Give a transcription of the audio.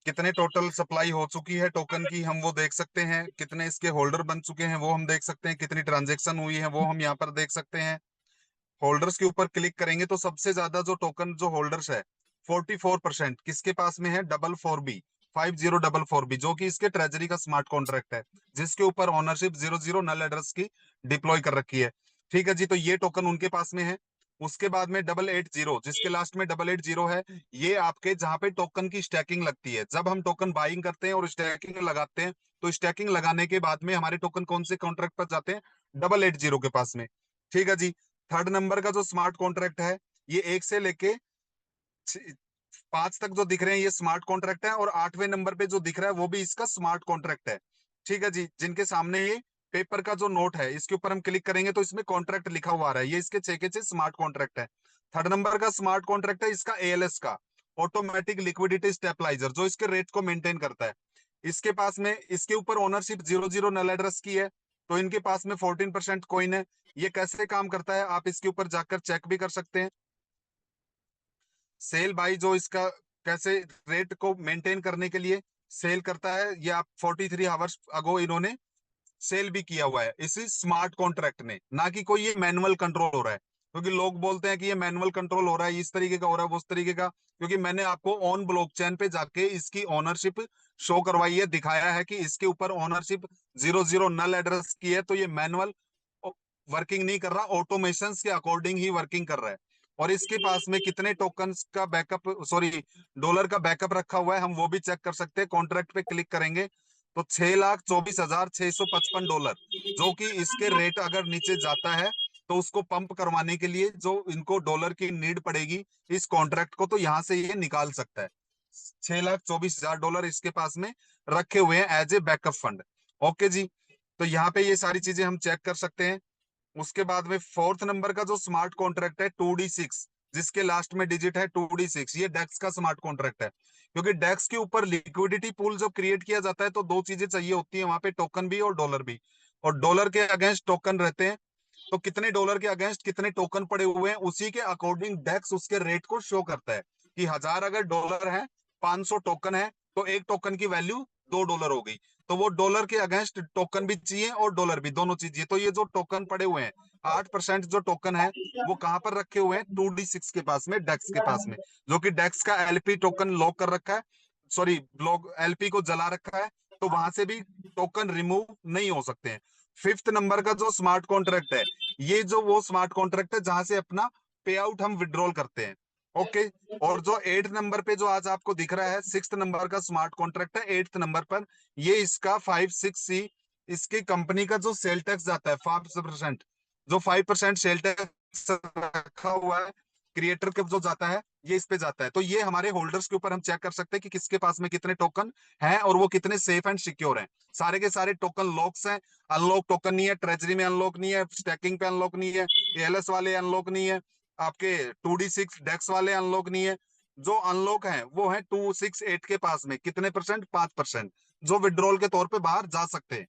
कितने total supply हो चुकी है टोकन की हम वो देख सकते हैं, कितने इसके होल्डर बन चुके हैं वो हम देख सकते हैं, कितनी ट्रांजेक्शन हुई है वो हम यहाँ पर देख सकते हैं। होल्डर्स के ऊपर क्लिक करेंगे तो सबसे ज्यादा जो टोकन जो होल्डर्स है 44% किसके पास में है, 44B, 5044B, जो कि इसके ट्रेजरी का स्मार्ट कॉन्ट्रैक्ट है, जिसके ऊपर ओनरशिप 00 नल एड्रेस की डिप्लॉय कर रखी है। ठीक है जी, तो ये टोकन उनके पास में है। उसके बाद में 880, जिसके लास्ट में 880 है, ये आपके जहां पे टोकन की स्टैकिंग लगती है, जब हम टोकन बाइंग करते हैं और स्टैकिंग लगाते हैं, तो स्टैकिंग लगाने के बाद में हमारे टोकन कौन से कॉन्ट्रैक्ट पर जाते हैं, 880 के पास में। ठीक है जी। थर्ड नंबर का जो स्मार्ट कॉन्ट्रैक्ट है, ये 1 से लेके 5 तक जो दिख रहे हैं ये स्मार्ट कॉन्ट्रैक्ट है, और 8वें नंबर पे जो दिख रहा है वो भी इसका स्मार्ट कॉन्ट्रैक्ट है। ठीक है जी, जिनके सामने ये पेपर का जो नोट है इसके ऊपर हम क्लिक करेंगे तो इसमें कॉन्ट्रैक्ट लिखा हुआ आ रहा है, ये इसके 6 के 6 स्मार्ट कॉन्ट्रैक्ट है। थर्ड नंबर का स्मार्ट कॉन्ट्रैक्ट है इसका एएलएस का, ऑटोमेटिक लिक्विडिटी स्टेबलाइजर, जो इसके रेट को मेंटेन करता है। इसके पास में इसके ऊपर ओनरशिप 00 नल एड्रेस की है, तो इनके पास में 14% कॉइन है। ये कैसे काम करता है आप इसके ऊपर जाकर चेक भी कर सकते हैं। सेल बाई जो इसका कैसे रेट को मेंटेन करने के लिए सेल करता है, ये आप 43 आवर्स अगो इन्होंने सेल भी किया हुआ है इसी स्मार्ट कॉन्ट्रैक्ट में, ना कि कोई ये मैनुअल कंट्रोल हो रहा है। क्योंकि लोग बोलते हैं कि ये मैनुअल कंट्रोल हो रहा है, इस तरीके का हो रहा है, वो उस तरीके का, क्योंकि मैंने आपको ऑन ब्लॉकचेन पे जाके इसकी ओनरशिप शो करवाई है, दिखाया है कि इसके ऊपर ओनरशिप 00 नल एड्रेस की है, तो ये मैनुअल वर्किंग नहीं कर रहा, ऑटोमेशन के अकॉर्डिंग ही वर्किंग कर रहा है। और इसके पास में कितने टोकन्स का बैकअप, सॉरी, डॉलर का बैकअप रखा हुआ है हम वो भी चेक कर सकते हैं। कॉन्ट्रैक्ट पे क्लिक करेंगे तो 6,24,655 डॉलर, जो कि इसके रेट अगर नीचे जाता है तो उसको पंप करवाने के लिए जो इनको डॉलर की नीड पड़ेगी इस कॉन्ट्रैक्ट को, तो यहां से ये निकाल सकता है। 6,24,000 डॉलर इसके पास में रखे हुए हैं as a backup fund. Okay जी, तो यहाँ पे ये सारी चीजें हम चेक कर सकते हैं। उसके बाद में फोर्थ नंबर का जो स्मार्ट कॉन्ट्रैक्ट है 2D6, जिसके लास्ट में डिजिट है 2D6, ये डेक्स का स्मार्ट कॉन्ट्रैक्ट है। क्योंकि डेक्स के ऊपर लिक्विडिटी पूल जब क्रिएट किया जाता है तो दो चीजें चाहिए होती है वहां पे, टोकन भी और डॉलर भी। और डॉलर के अगेंस्ट टोकन रहते हैं, तो कितने डॉलर के अगेंस्ट कितने टोकन पड़े हुए हैं उसी के अकॉर्डिंग डेक्स उसके रेट को शो करता है। कि 1000 अगर डॉलर है, 500 टोकन है, तो एक टोकन की वैल्यू $2 हो गई। तो वो डॉलर के अगेंस्ट टोकन भी चाहिए और डॉलर भी, दोनों चीज चाहिए। तो ये जो टोकन पड़े हुए हैं 8% जो टोकन है वो कहां पर रखे हुए हैं, 2D6 के पास में, डेक्स के पास में, जो कि डेक्स का एलपी टोकन लॉक कर रखा है, सॉरी ब्लॉक एलपी को जला रखा है, तो वहां से भी टोकन रिमूव नहीं हो सकते हैं। फिफ्थ नंबर का जो स्मार्ट कॉन्ट्रैक्ट है, ये जो वो स्मार्ट कॉन्ट्रैक्ट है जहां से अपना पे आउट हम विड्रॉल करते हैं। ओके। और जो 8 नंबर पे जो आज आपको दिख रहा है, 6th नंबर का स्मार्ट कॉन्ट्रैक्ट है 8th नंबर पर, ये इसका 56C, इसकी कंपनी का जो सेल टैक्स जाता है 5%, जो 5% सेल टैक्स रखा हुआ है क्रिएटर के जो जाता है, ये इस पे जाता है। तो ये हमारे होल्डर्स के ऊपर हम चेक कर सकते हैं कि किसके पास में कितने टोकन हैं और वो कितने सेफ एंड सिक्योर हैं। सारे के सारे टोकन लॉक्स हैं, अनलॉक टोकन नहीं है, ट्रेजरी में अनलॉक नहीं है, स्टैकिंग पे अनलॉक नहीं है, एएलएस वाले अनलॉक नहीं है, आपके 2D6 डेक्स वाले अनलॉक नहीं है। जो अनलॉक है वो है 268 के पास में, कितने परसेंट, 5%, जो विड्रॉल के तौर पे बाहर जा सकते हैं।